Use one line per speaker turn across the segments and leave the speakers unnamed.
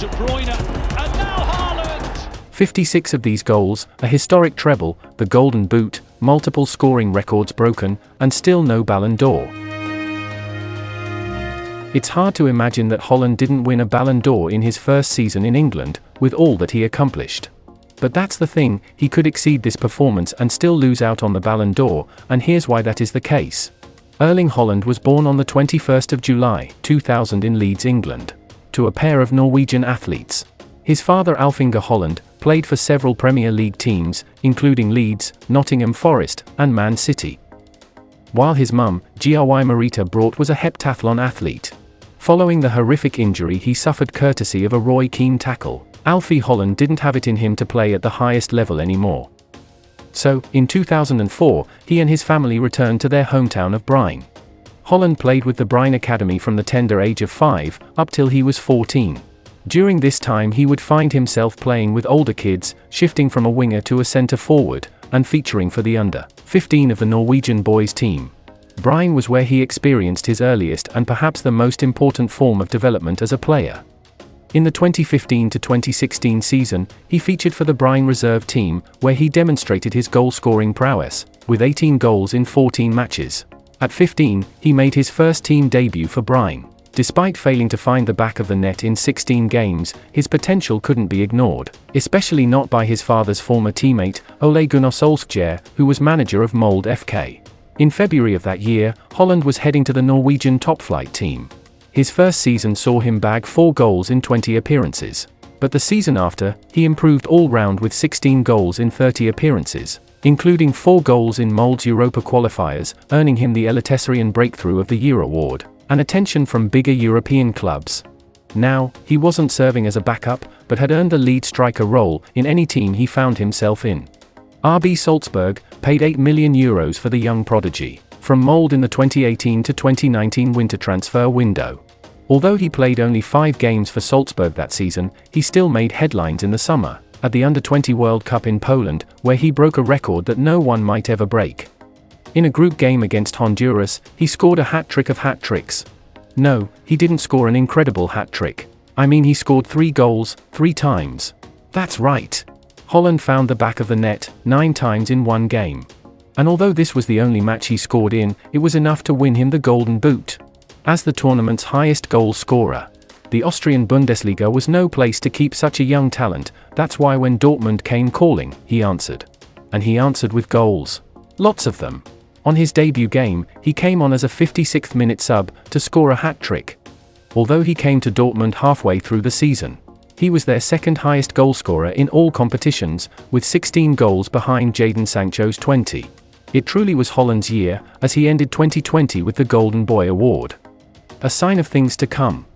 De Bruyne, and now Haaland!
56 of these goals, a historic treble, the Golden Boot, multiple scoring records broken, and still no Ballon d'Or. It's hard to imagine that Haaland didn't win a Ballon d'Or in his first season in England, with all that he accomplished. But that's the thing, he could exceed this performance and still lose out on the Ballon d'Or, and here's why that is the case. Erling Haaland was born on the 21st of July, 2000 in Leeds, England, to a pair of Norwegian athletes. His father Alf-Inge Haaland played for several Premier League teams, including Leeds, Nottingham Forest, and Man City. While his mum, Gry Marita Braut, was a heptathlon athlete. Following the horrific injury he suffered courtesy of a Roy Keane tackle, Alfie Haaland didn't have it in him to play at the highest level anymore. So, in 2004, he and his family returned to their hometown of Brine. Haaland played with the Brine Academy from the tender age of 5, up till he was 14. During this time he would find himself playing with older kids, shifting from a winger to a centre forward, and featuring for the under-15 of the Norwegian boys team. Brine was where he experienced his earliest and perhaps the most important form of development as a player. In the 2015 to 2016 season, he featured for the Brine reserve team, where he demonstrated his goal-scoring prowess, with 18 goals in 14 matches. At 15, he made his first team debut for Brine. Despite failing to find the back of the net in 16 games, his potential couldn't be ignored, especially not by his father's former teammate, Ole Gunnar Solskjaer, who was manager of Molde FK. In February of that year, Haaland was heading to the Norwegian top-flight team. His first season saw him bag 4 goals in 20 appearances. But the season after, he improved all-round with 16 goals in 30 appearances, including 4 goals in Molde's Europa qualifiers, earning him the Eliteserien Breakthrough of the Year award, and attention from bigger European clubs. Now, he wasn't serving as a backup, but had earned the lead striker role in any team he found himself in. RB Salzburg paid €8 million for the young prodigy, from Molde in the 2018 to 2019 winter transfer window. Although he played only 5 games for Salzburg that season, he still made headlines in the summer, at the Under-20 World Cup in Poland, where he broke a record that no one might ever break. In a group game against Honduras, he scored a hat-trick of hat-tricks. No, he didn't score an incredible hat-trick. I mean, he scored 3 goals, 3 times. That's right. Haaland found the back of the net 9 times in one game. And although this was the only match he scored in, it was enough to win him the Golden Boot. As the tournament's highest goal scorer, the Austrian Bundesliga was no place to keep such a young talent. That's why when Dortmund came calling, he answered. And he answered with goals. Lots of them. On his debut game, he came on as a 56th minute sub to score a hat-trick. Although he came to Dortmund halfway through the season, he was their second highest goalscorer in all competitions, with 16 goals behind Jadon Sancho's 20. It truly was Haaland's year, as he ended 2020 with the Golden Boy award. A sign of things to come.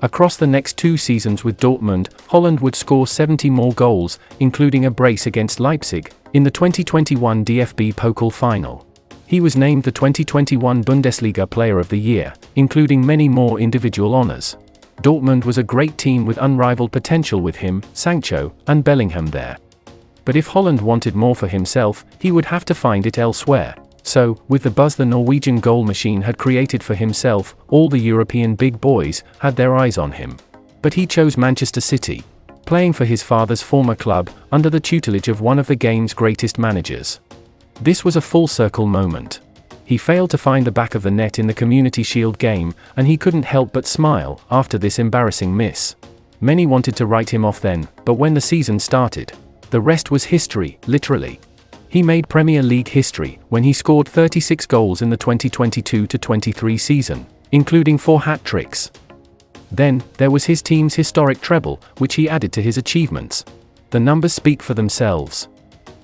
Across the next 2 seasons with Dortmund, Haaland would score 70 more goals, including a brace against Leipzig, in the 2021 DFB Pokal final. He was named the 2021 Bundesliga Player of the Year, including many more individual honors. Dortmund was a great team with unrivaled potential with him, Sancho, and Bellingham there. But if Haaland wanted more for himself, he would have to find it elsewhere. So, with the buzz the Norwegian goal machine had created for himself, all the European big boys had their eyes on him. But he chose Manchester City, playing for his father's former club, under the tutelage of one of the game's greatest managers. This was a full-circle moment. He failed to find the back of the net in the Community Shield game, and he couldn't help but smile after this embarrassing miss. Many wanted to write him off then, but when the season started, the rest was history, literally. He made Premier League history when he scored 36 goals in the 2022-23 season, including 4 hat-tricks. Then, there was his team's historic treble, which he added to his achievements. The numbers speak for themselves.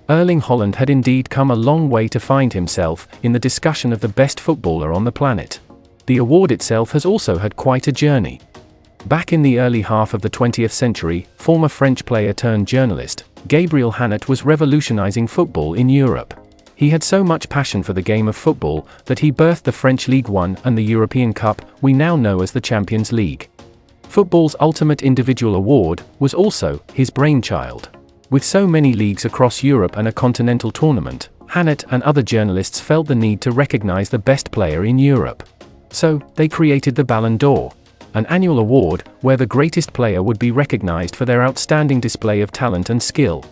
Erling Haaland had indeed come a long way to find himself in the discussion of the best footballer on the planet. The award itself has also had quite a journey. Back in the early half of the 20th century, former French player turned journalist, Gabriel Hannot was revolutionizing football in Europe. He had so much passion for the game of football that he birthed the French Ligue 1 and the European Cup we now know as the Champions League. Football's ultimate individual award was also his brainchild. With so many leagues across Europe and a continental tournament, Hannot and other journalists felt the need to recognize the best player in Europe. So, they created the Ballon d'Or. an annual award where the greatest player would be recognized for their outstanding display of talent and skill.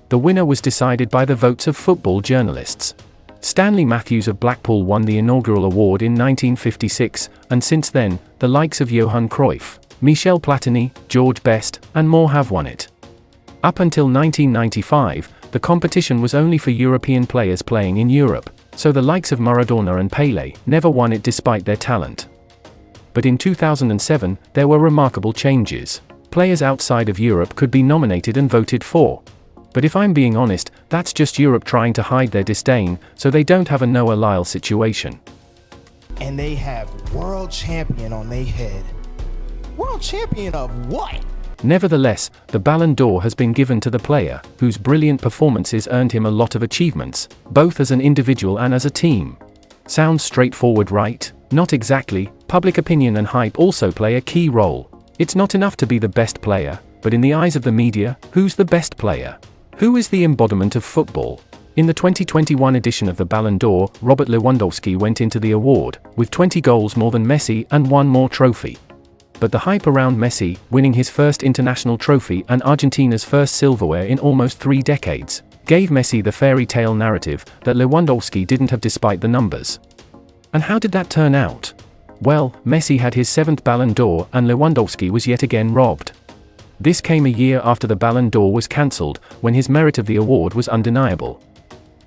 The winner was decided by the votes of football journalists. Stanley Matthews of Blackpool won the inaugural award in 1956, and since then, the likes of Johan Cruyff, Michel Platini, George Best, and more have won it. Up until 1995, the competition was only for European players playing in Europe, so the likes of Maradona and Pelé never won it despite their talent. But in 2007, there were remarkable changes. Players outside of Europe could be nominated and voted for. But if I'm being honest, that's just Europe trying to hide their disdain, so they don't have a Noah Lyle situation.
And they have world champion on their head. World champion of what?
Nevertheless, the Ballon d'Or has been given to the player, whose brilliant performances earned him a lot of achievements, both as an individual and as a team. Sounds straightforward, right? Not exactly. Public opinion and hype also play a key role. It's not enough to be the best player, but in the eyes of the media, who's the best player? Who is the embodiment of football? In the 2021 edition of the Ballon d'Or, Robert Lewandowski went into the award, with 20 goals more than Messi and one more trophy. But the hype around Messi, winning his first international trophy and Argentina's first silverware in almost 3 decades, gave Messi the fairy tale narrative that Lewandowski didn't have despite the numbers. And how did that turn out? Well, Messi had his 7th Ballon d'Or and Lewandowski was yet again robbed. This came a year after the Ballon d'Or was cancelled, when his merit of the award was undeniable.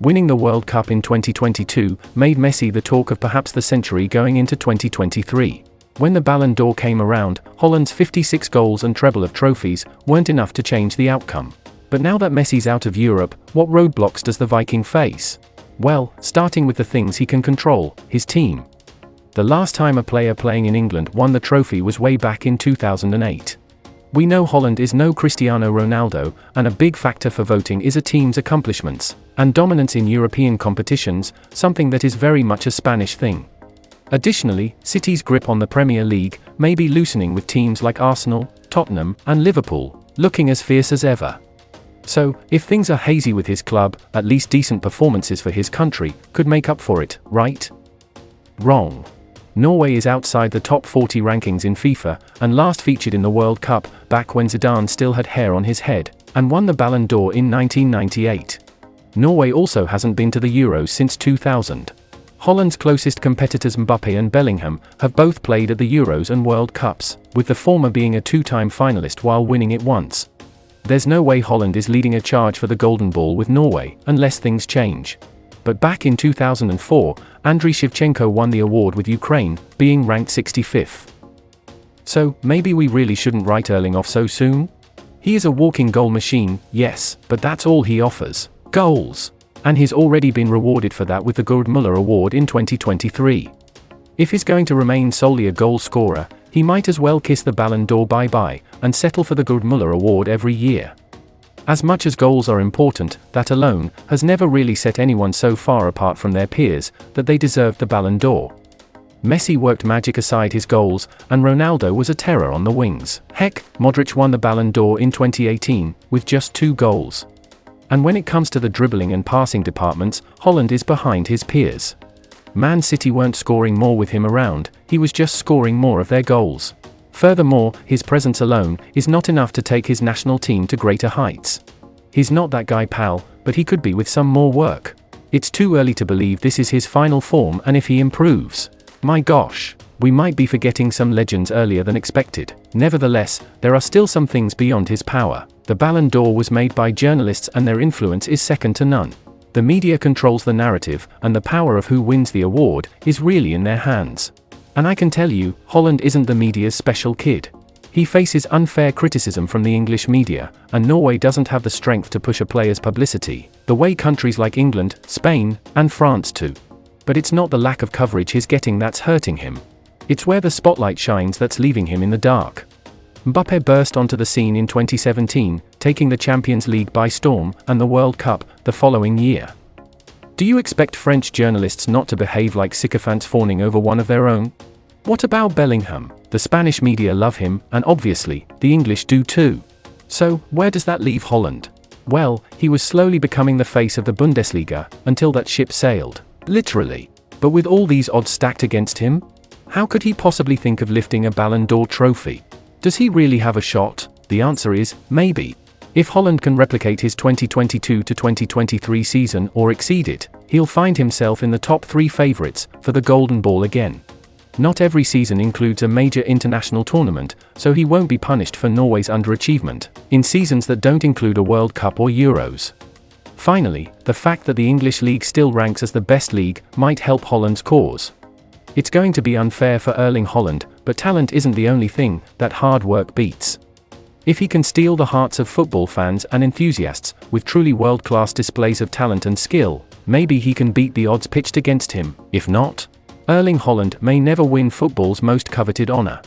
Winning the World Cup in 2022 made Messi the talk of perhaps the century going into 2023. When the Ballon d'Or came around, Haaland's 56 goals and treble of trophies weren't enough to change the outcome. But now that Messi's out of Europe, what roadblocks does the Viking face? Well, starting with the things he can control, his team. The last time a player playing in England won the trophy was way back in 2008. We know Haaland is no Cristiano Ronaldo, and a big factor for voting is a team's accomplishments and dominance in European competitions, something that is very much a Spanish thing. Additionally, City's grip on the Premier League may be loosening with teams like Arsenal, Tottenham, and Liverpool looking as fierce as ever. So, if things are hazy with his club, at least decent performances for his country could make up for it, right? Wrong. Norway is outside the top 40 rankings in FIFA, and last featured in the World Cup, back when Zidane still had hair on his head, and won the Ballon d'Or in 1998. Norway also hasn't been to the Euros since 2000. Holland's closest competitors Mbappe and Bellingham have both played at the Euros and World Cups, with the former being a 2-time finalist while winning it once. There's no way Haaland is leading a charge for the Golden Ball with Norway, unless things change. But back in 2004, Andriy Shevchenko won the award with Ukraine, being ranked 65th. So, maybe we really shouldn't write Erling off so soon? He is a walking goal machine, yes, but that's all he offers. Goals. And he's already been rewarded for that with the Gerd Müller Award in 2023. If he's going to remain solely a goal scorer, he might as well kiss the Ballon d'Or bye-bye, and settle for the Gerd Müller Award every year. As much as goals are important, that alone has never really set anyone so far apart from their peers that they deserved the Ballon d'Or. Messi worked magic aside his goals, and Ronaldo was a terror on the wings. Heck, Modric won the Ballon d'Or in 2018, with just 2 goals. And when it comes to the dribbling and passing departments, Haaland is behind his peers. Man City weren't scoring more with him around, he was just scoring more of their goals. Furthermore, his presence alone is not enough to take his national team to greater heights. He's not that guy, pal, but he could be with some more work. It's too early to believe this is his final form, and if he improves, my gosh, we might be forgetting some legends earlier than expected. Nevertheless, there are still some things beyond his power. The Ballon d'Or was made by journalists and their influence is second to none. The media controls the narrative, and the power of who wins the award is really in their hands. And I can tell you, Haaland isn't the media's special kid. He faces unfair criticism from the English media, and Norway doesn't have the strength to push a player's publicity, the way countries like England, Spain, and France do. But it's not the lack of coverage he's getting that's hurting him. It's where the spotlight shines that's leaving him in the dark. Mbappe burst onto the scene in 2017, taking the Champions League by storm, and the World Cup the following year. Do you expect French journalists not to behave like sycophants fawning over one of their own? What about Bellingham? The Spanish media love him, and obviously, the English do too. So, where does that leave Haaland? Well, he was slowly becoming the face of the Bundesliga, until that ship sailed. Literally. But with all these odds stacked against him? How could he possibly think of lifting a Ballon d'Or trophy? Does he really have a shot? The answer is, maybe. If Haaland can replicate his 2022 to 2023 season or exceed it, he'll find himself in the top 3 favourites for the Golden Ball again. Not every season includes a major international tournament, so he won't be punished for Norway's underachievement in seasons that don't include a World Cup or Euros. Finally, the fact that the English league still ranks as the best league might help Haaland's cause. It's going to be unfair for Erling Haaland, but talent isn't the only thing that hard work beats. If he can steal the hearts of football fans and enthusiasts with truly world-class displays of talent and skill, maybe he can beat the odds pitched against him. If not, Erling Haaland may never win football's most coveted honor.